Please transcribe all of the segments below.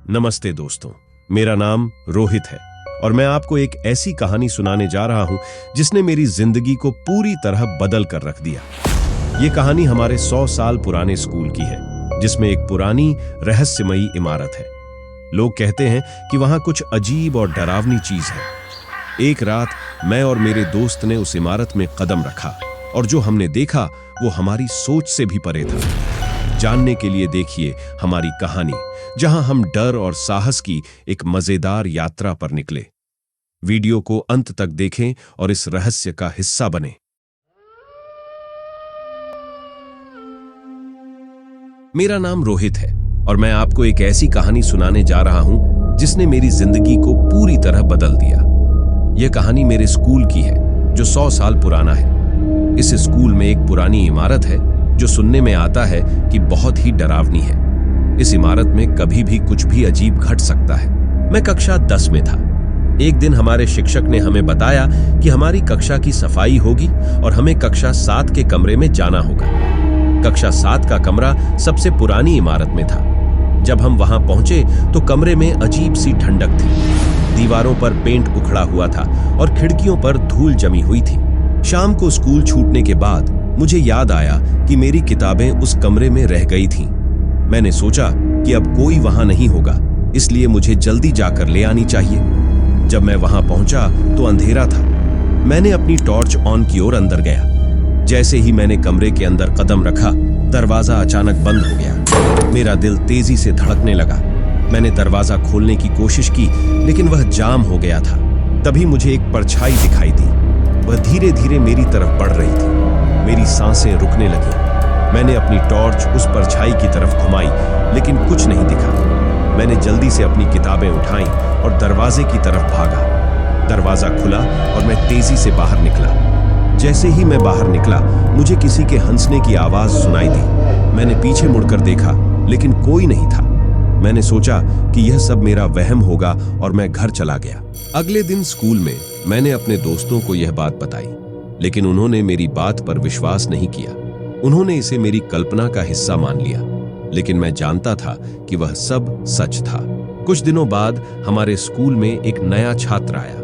नमस्ते दोस्तों, मेरा नाम रोहित है और मैं आपको एक ऐसी कहानी सुनाने जा रहा हूं जिसने मेरी जिंदगी को पूरी तरह बदल कर रख दिया। ये कहानी हमारे 100 साल पुराने स्कूल की है, जिसमें एक पुरानी रहस्यमयी इमारत है। लोग कहते हैं कि वहां कुछ अजीब और डरावनी चीज है। एक रात मैं और मेरे दोस्त ने उस इमारत में कदम रखा और जो हमने देखा वो हमारी सोच से भी परे था। जानने के लिए देखिए हमारी कहानी, जहां हम डर और साहस की एक मजेदार यात्रा पर निकले। वीडियो को अंत तक देखें और इस रहस्य का हिस्सा बने। मेरा नाम रोहित है और मैं आपको एक ऐसी कहानी सुनाने जा रहा हूं जिसने मेरी जिंदगी को पूरी तरह बदल दिया। यह कहानी मेरे स्कूल की है, जो 100 साल पुराना है। इस स्कूल में एक पुरानी इमारत है जो सुनने में आता है कि बहुत ही डरावनी है। इस इमारत में कभी भी कुछ भी अजीब घट सकता है। मैं कक्षा 10 में था। एक दिन हमारे शिक्षक ने हमें बताया कि हमारी कक्षा की सफाई होगी और हमें कक्षा 7 के कमरे में जाना होगा। कक्षा 7 का कमरा सबसे पुरानी इमारत में था। जब हम वहां पहुंचे तो कमरे में अजीब सी ठंडक थी। दीवारों पर पेंट उखड़ा हुआ था और खिड़कियों पर धूल जमी हुई थी। शाम को स्कूल छूटने के बाद मुझे याद आया कि मेरी किताबें उस कमरे में रह गई थीं। मैंने सोचा कि अब कोई वहां नहीं होगा, इसलिए मुझे जल्दी जाकर ले आनी चाहिए। जब मैं वहां पहुंचा तो अंधेरा था। मैंने अपनी टॉर्च ऑन की ओर अंदर गया। जैसे ही मैंने कमरे के अंदर कदम रखा, दरवाजा अचानक बंद हो गया। मेरा दिल तेजी से धड़कने लगा। मैंने दरवाजा खोलने की कोशिश की, लेकिन वह जाम हो गया था। तभी मुझे एक परछाई दिखाई दी। वह धीरे धीरे मेरी तरफ बढ़ रही थी। मेरी सांसें रुकने लगी। मैंने अपनी टॉर्च उस परछाई की तरफ घुमाई, लेकिन कुछ नहीं दिखा। मैंने जल्दी से अपनी किताबें उठाईं और दरवाजे की तरफ भागा। दरवाजा खुला और मैं तेजी से बाहर निकला। जैसे ही मैं बाहर निकला, मुझे किसी के हंसने की आवाज सुनाई दी। मैंने पीछे मुड़कर देखा, लेकिन कोई नहीं था। मैंने सोचा कि यह सब मेरा वहम होगा और मैं घर चला गया। अगले दिन स्कूल में मैंने अपने दोस्तों को यह बात बताई, लेकिन उन्होंने मेरी बात पर विश्वास नहीं किया। उन्होंने इसे मेरी कल्पना का हिस्सा मान लिया, लेकिन मैं जानता था कि वह सब सच था। कुछ दिनों बाद हमारे स्कूल में एक नया छात्र आया।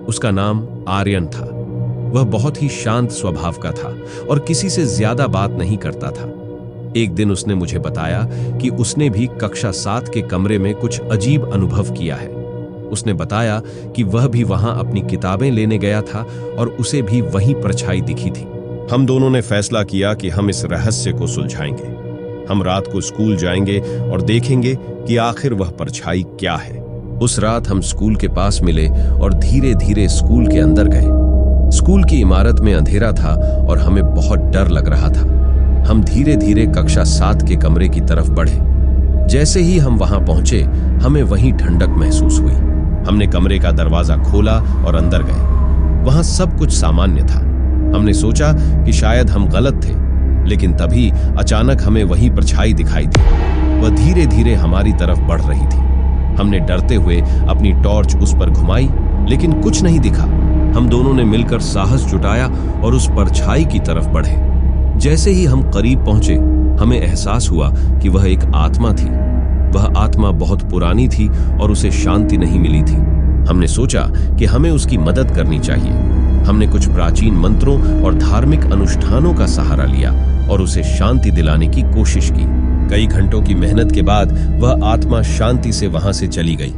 उसका नाम आर्यन था। वह बहुत ही शांत स्वभाव का था और किसी से ज्यादा बात नहीं करता था। एक दिन उसने मुझे बताया कि उसने भी कक्षा 7 के कमरे में कुछ अजीब अनुभव किया है। उसने बताया कि वह भी वहां अपनी किताबें लेने गया था और उसे भी वहीं परछाई दिखी थी। हम दोनों ने फैसला किया कि हम इस रहस्य को सुलझाएंगे। हम रात को स्कूल जाएंगे और देखेंगे कि आखिर वह परछाई क्या है। उस रात हम स्कूल के पास मिले और धीरे धीरे स्कूल के अंदर गए। स्कूल की इमारत में अंधेरा था और हमें बहुत डर लग रहा था। हम धीरे धीरे कक्षा 7 के कमरे की तरफ बढ़े। जैसे ही हम वहां पहुंचे, हमें वहीं ठंडक महसूस हुई। हमने कमरे का दरवाजा खोला और अंदर गए। वहां सब कुछ सामान्य था। हमने सोचा कि शायद हम गलत थे, लेकिन तभी अचानक हमें वही परछाई दिखाई दी। वह धीरे धीरे हमारी तरफ बढ़ रही थी। हमने डरते हुए अपनी टॉर्च उस पर घुमाई, लेकिन कुछ नहीं दिखा। हम दोनों ने मिलकर साहस जुटाया और उस परछाई की तरफ बढ़े। जैसे ही हम करीब पहुंचे, हमें एहसास हुआ कि वह एक आत्मा थी। वह आत्मा बहुत पुरानी थी और उसे शांति नहीं मिली थी। हमने सोचा कि हमें उसकी मदद करनी चाहिए। हमने कुछ प्राचीन मंत्रों और धार्मिक अनुष्ठानों का सहारा लिया और उसे शांति दिलाने की कोशिश की। कई घंटों की मेहनत के बाद वह आत्मा शांति से वहां से चली गई।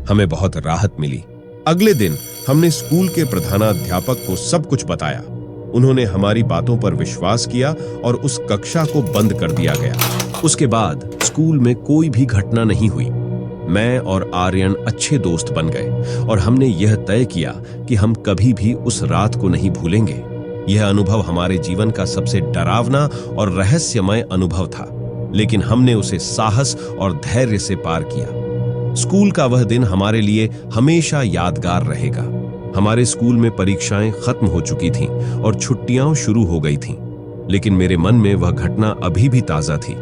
हमें बहुत राहत मिली। अगले दिन हमने स्कूल के प्रधानाध्यापक को सब कुछ बताया। उन्होंने हमारी बातों पर विश्वास किया और उस कक्षा को बंद कर दिया गया। उसके बाद स्कूल में कोई भी घटना नहीं हुई। मैं और आर्यन अच्छे दोस्त बन गए और हमने यह तय किया कि हम कभी भी उस रात को नहीं भूलेंगे। यह अनुभव हमारे जीवन का सबसे डरावना और रहस्यमय अनुभव था, लेकिन हमने उसे साहस और धैर्य से पार किया। स्कूल का वह दिन हमारे लिए हमेशा यादगार रहेगा। हमारे स्कूल में परीक्षाएं खत्म हो चुकी थीं और छुट्टियां शुरू हो गई थीं, लेकिन मेरे मन में वह घटना अभी भी ताजा थी।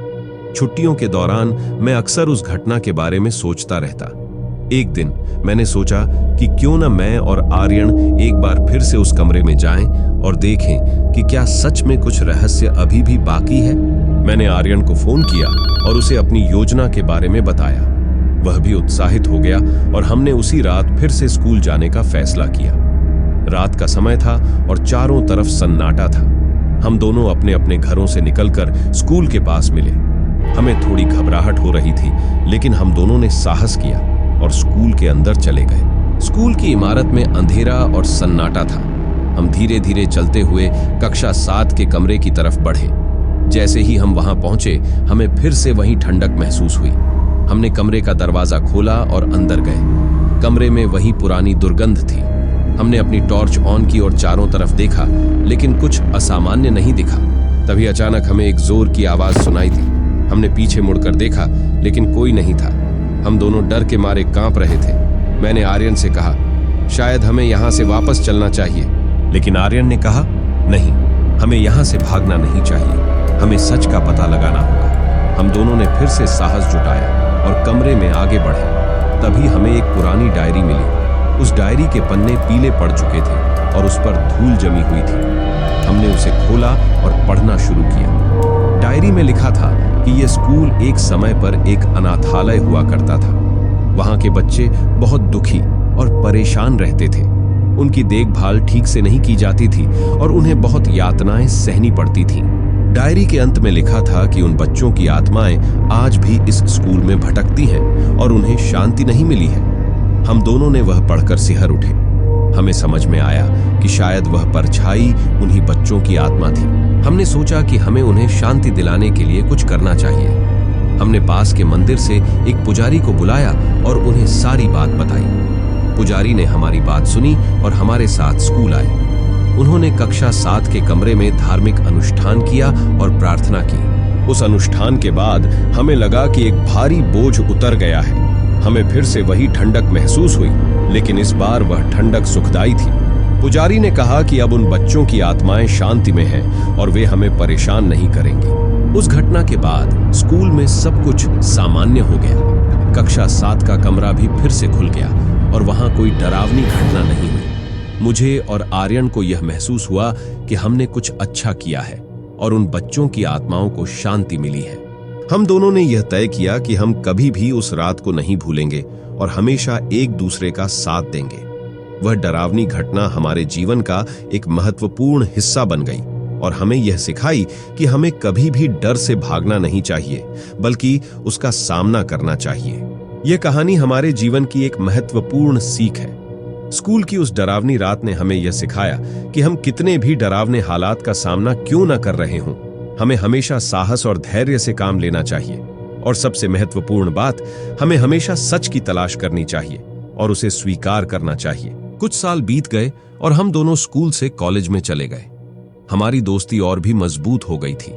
छुट्टियों के दौरान मैं अक्सर उस घटना के बारे में सोचता रहता। एक दिन मैंने सोचा कि क्यों न मैं और आर्यन एक बार फिर से उस कमरे में जाएं और देखें कि क्या सच में कुछ रहस्य अभी भी बाकी है। मैंने आर्यन को फोन किया और उसे अपनी योजना के बारे में बताया। वह भी उत्साहित हो गया और हमने उसी रात फिर से स्कूल जाने का फैसला किया। रात का समय था और चारों तरफ सन्नाटा था। हम दोनों अपने अपने घरों से निकलकर स्कूल के पास मिले। हमें थोड़ी घबराहट हो रही थी, लेकिन हम दोनों ने साहस किया और स्कूल के अंदर चले गए। स्कूल की इमारत में अंधेरा और सन्नाटा था। हम धीरे धीरे चलते हुए कक्षा 7 के कमरे की तरफ बढ़े। जैसे ही हम वहां पहुंचे, हमें फिर से वही ठंडक महसूस हुई। हमने कमरे का दरवाजा खोला और अंदर गए। कमरे में वही पुरानी दुर्गंध थी। हमने अपनी टॉर्च ऑन की और चारों तरफ देखा, लेकिन कुछ असामान्य नहीं दिखा। तभी अचानक हमें एक जोर की आवाज सुनाई दी। हमने पीछे मुड़कर देखा, लेकिन कोई नहीं था। हम दोनों डर के मारे कांप रहे थे। मैंने आर्यन से कहा, शायद हमें यहाँ से वापस चलना चाहिए। लेकिन आर्यन ने कहा, नहीं, हमें यहाँ से भागना नहीं चाहिए, हमें सच का पता लगाना होगा। हम दोनों ने फिर से साहस जुटाया और कमरे में आगे बढ़े। तभी हमें एक पुरानी डायरी मिली। उस डायरी के पन्ने पीले पड़ चुके थे और उस पर धूल जमी हुई थी। हमने उसे खोला और पढ़ना शुरू किया। डायरी में लिखा था कि यह स्कूल एक समय पर एक अनाथालय हुआ करता था। वहां के बच्चे बहुत दुखी और परेशान रहते थे। उनकी देखभाल ठीक से नहीं की जाती थी और उन्हें बहुत यातनाएं सहनी पड़ती थीं। डायरी के अंत में लिखा था कि उन बच्चों की आत्माएं आज भी इस स्कूल में भटकती हैं और उन्हें शांति नहीं मिली है। हम दोनों ने वह पढ़कर सिहर उठे। हमें समझ में आया कि शायद वह परछाई उन्हीं बच्चों की आत्मा थी। हमने सोचा कि हमें उन्हें शांति दिलाने के लिए कुछ करना चाहिए। हमने पास के मंदिर से एक पुजारी को बुलाया और उन्हें सारी बात बताई। पुजारी ने हमारी बात सुनी और हमारे साथ स्कूल आए। उन्होंने कक्षा 7 के कमरे में धार्मिक अनुष्ठान किया और प्रार्थना की। उस अनुष्ठान के बाद हमें लगा कि एक भारी बोझ उतर गया है। हमें फिर से वही ठंडक महसूस हुई, लेकिन इस बार वह ठंडक सुखदायी थी। पुजारी ने कहा कि अब उन बच्चों की आत्माएं शांति में हैं और वे हमें परेशान नहीं करेंगी। उस घटना के बाद स्कूल में सब कुछ सामान्य हो गया। कक्षा 7 का कमरा भी फिर से खुल गया और वहां कोई डरावनी घटना नहीं हुई। मुझे और आर्यन को यह महसूस हुआ कि हमने कुछ अच्छा किया है और उन बच्चों की आत्माओं को शांति मिली है। हम दोनों ने यह तय किया कि हम कभी भी उस रात को नहीं भूलेंगे और हमेशा एक दूसरे का साथ देंगे। वह डरावनी घटना हमारे जीवन का एक महत्वपूर्ण हिस्सा बन गई और हमें यह सिखाई कि हमें कभी भी डर से भागना नहीं चाहिए, बल्कि उसका सामना करना चाहिए। यह कहानी हमारे जीवन की एक महत्वपूर्ण सीख है। स्कूल की उस डरावनी रात ने हमें यह सिखाया कि हम कितने भी डरावने हालात का सामना क्यों न कर रहे हों, हमें हमेशा साहस और धैर्य से काम लेना चाहिए। और सबसे महत्वपूर्ण बात, हमें हमेशा सच की तलाश करनी चाहिए और उसे स्वीकार करना चाहिए। कुछ साल बीत गए और हम दोनों स्कूल से कॉलेज में चले गए। हमारी दोस्ती और भी मजबूत हो गई थी।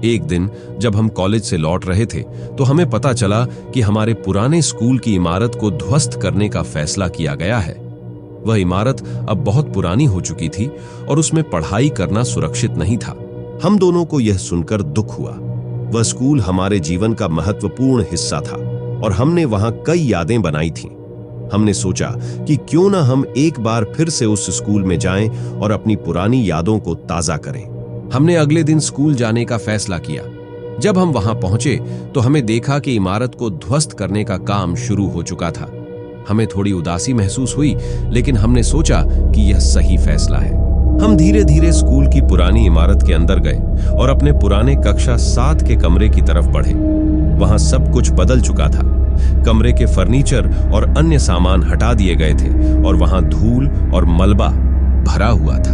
एक दिन जब हम कॉलेज से लौट रहे थे तो हमें पता चला कि हमारे पुराने स्कूल की इमारत को ध्वस्त करने का फैसला किया गया है। वह इमारत अब बहुत पुरानी हो चुकी थी और उसमें पढ़ाई करना सुरक्षित नहीं था। हम दोनों को यह सुनकर दुख हुआ। वह स्कूल हमारे जीवन का महत्वपूर्ण हिस्सा था और हमने वहां कई यादें बनाई थीं। हमने सोचा कि क्यों ना हम एक बार फिर से उस स्कूल में जाएं और अपनी पुरानी यादों को ताजा करें। हमने अगले दिन स्कूल जाने का फैसला किया। जब हम वहां पहुंचे तो हमें देखा कि इमारत को ध्वस्त करने का काम शुरू हो चुका था। हमें थोड़ी उदासी महसूस हुई, लेकिन हमने सोचा कि यह सही फैसला है। हम धीरे धीरे स्कूल की पुरानी इमारत के अंदर गए और अपने पुराने कक्षा 7 के कमरे की तरफ बढ़े। वहां सब कुछ बदल चुका था। कमरे के फर्नीचर और अन्य सामान हटा दिए गए थे और वहां धूल और मलबा भरा हुआ था।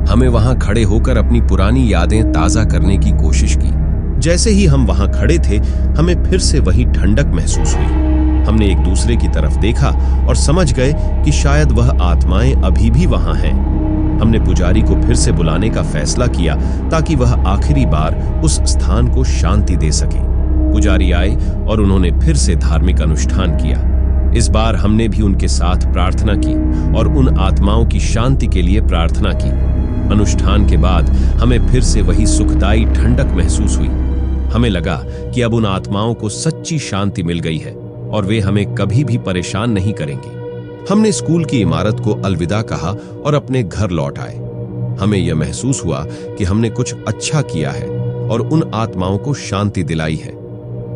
हमें वहां खड़े होकर अपनी पुरानी यादें ताजा करने की कोशिश की। जैसे ही हम वहां खड़े थे, हमें फिर से वही ठंडक महसूस हुई। हमने एक दूसरे की तरफ देखा और समझ गए कि शायद वह आत्माएं अभी भी वहां हैं। हमने पुजारी को फिर से बुलाने का फैसला किया ताकि वह आखिरी बार उस स्थान को शांति दे सके। पुजारी आए और उन्होंने फिर से धार्मिक अनुष्ठान किया। इस बार हमने भी उनके साथ प्रार्थना की और उन आत्माओं की शांति के लिए प्रार्थना की। अनुष्ठान के बाद हमें फिर से वही सुखदायी ठंडक महसूस हुई। हमें लगा कि अब उन आत्माओं को सच्ची शांति मिल गई है और वे हमें कभी भी परेशान नहीं करेंगे। हमने स्कूल की इमारत को अलविदा कहा और अपने घर लौट आए। हमें यह महसूस हुआ कि हमने कुछ अच्छा किया है और उन आत्माओं को शांति दिलाई है।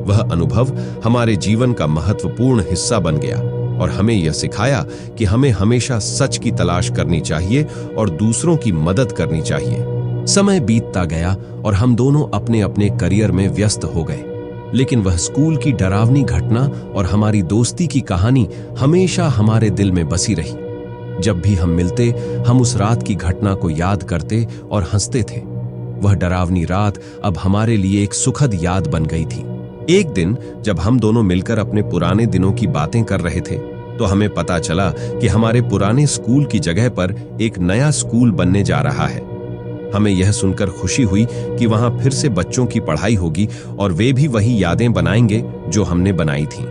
वह अनुभव हमारे जीवन का महत्वपूर्ण हिस्सा बन गया और हमें यह सिखाया कि हमें हमेशा सच की तलाश करनी चाहिए और दूसरों की मदद करनी चाहिए। समय बीतता गया और हम दोनों अपने अपने करियर में व्यस्त हो गए, लेकिन वह स्कूल की डरावनी घटना और हमारी दोस्ती की कहानी हमेशा हमारे दिल में बसी रही। जब भी हम मिलते, हम उस रात की घटना को याद करते और हंसते थे। वह डरावनी रात अब हमारे लिए एक सुखद याद बन गई थी। एक दिन जब हम दोनों मिलकर अपने पुराने दिनों की बातें कर रहे थे, तो हमें पता चला कि हमारे पुराने स्कूल की जगह पर एक नया स्कूल बनने जा रहा है। हमें यह सुनकर खुशी हुई कि वहां फिर से बच्चों की पढ़ाई होगी और वे भी वही यादें बनाएंगे जो हमने बनाई थीं।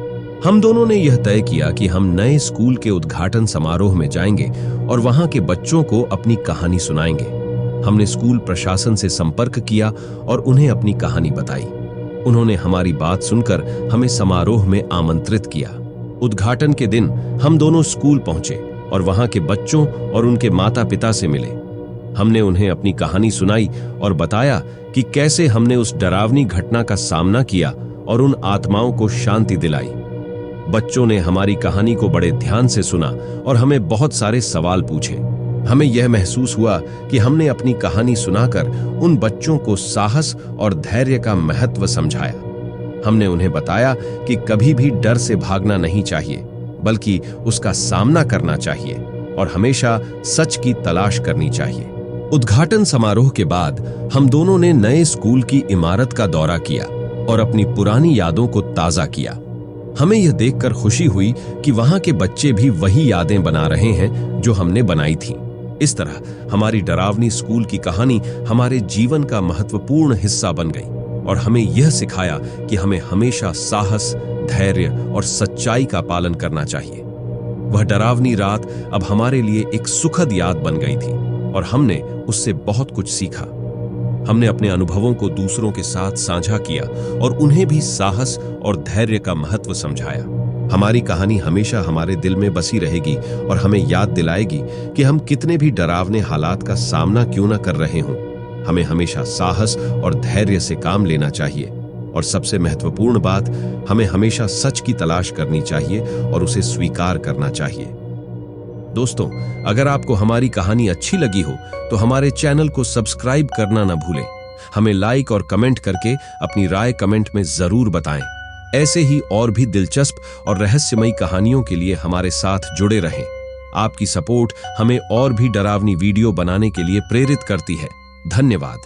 हम दोनों ने यह तय किया कि हम नए स्कूल के उद्घाटन समारोह में जाएंगे और वहां के बच्चों को अपनी कहानी सुनाएंगे। हमने स्कूल प्रशासन से संपर्क किया और उन्हें अपनी कहानी बताई। उन्होंने हमारी बात सुनकर हमें समारोह में आमंत्रित किया। उद्घाटन के दिन हम दोनों स्कूल पहुंचे और वहां के बच्चों और उनके माता पिता से मिले। हमने उन्हें अपनी कहानी सुनाई और बताया कि कैसे हमने उस डरावनी घटना का सामना किया और उन आत्माओं को शांति दिलाई। बच्चों ने हमारी कहानी को बड़े ध्यान से सुना और हमें बहुत सारे सवाल पूछे। हमें यह महसूस हुआ कि हमने अपनी कहानी सुनाकर उन बच्चों को साहस और धैर्य का महत्व समझाया। हमने उन्हें बताया कि कभी भी डर से भागना नहीं चाहिए, बल्कि उसका सामना करना चाहिए और हमेशा सच की तलाश करनी चाहिए। उद्घाटन समारोह के बाद हम दोनों ने नए स्कूल की इमारत का दौरा किया और अपनी पुरानी यादों को ताजा किया। हमें यह देखकर खुशी हुई कि वहां के बच्चे भी वही यादें बना रहे हैं जो हमने बनाई थीं। इस तरह हमारी डरावनी स्कूल की कहानी हमारे जीवन का महत्वपूर्ण हिस्सा बन गई और हमें यह सिखाया कि हमें हमेशा साहस, धैर्य और सच्चाई का पालन करना चाहिए। वह डरावनी रात अब हमारे लिए एक सुखद याद बन गई थी और हमने उससे बहुत कुछ सीखा। हमने अपने अनुभवों को दूसरों के साथ साझा किया और उन्हें भी साहस और धैर्य का महत्व समझाया। हमारी कहानी हमेशा हमारे दिल में बसी रहेगी और हमें याद दिलाएगी कि हम कितने भी डरावने हालात का सामना क्यों न कर रहे हों, हमें हमेशा साहस और धैर्य से काम लेना चाहिए। और सबसे महत्वपूर्ण बात, हमें हमेशा सच की तलाश करनी चाहिए और उसे स्वीकार करना चाहिए। दोस्तों, अगर आपको हमारी कहानी अच्छी लगी हो तो हमारे चैनल को सब्सक्राइब करना न भूलें। हमें लाइक और कमेंट करके अपनी राय कमेंट में जरूर बताएं। ऐसे ही और भी दिलचस्प और रहस्यमयी कहानियों के लिए हमारे साथ जुड़े रहें। आपकी सपोर्ट हमें और भी डरावनी वीडियो बनाने के लिए प्रेरित करती है। धन्यवाद।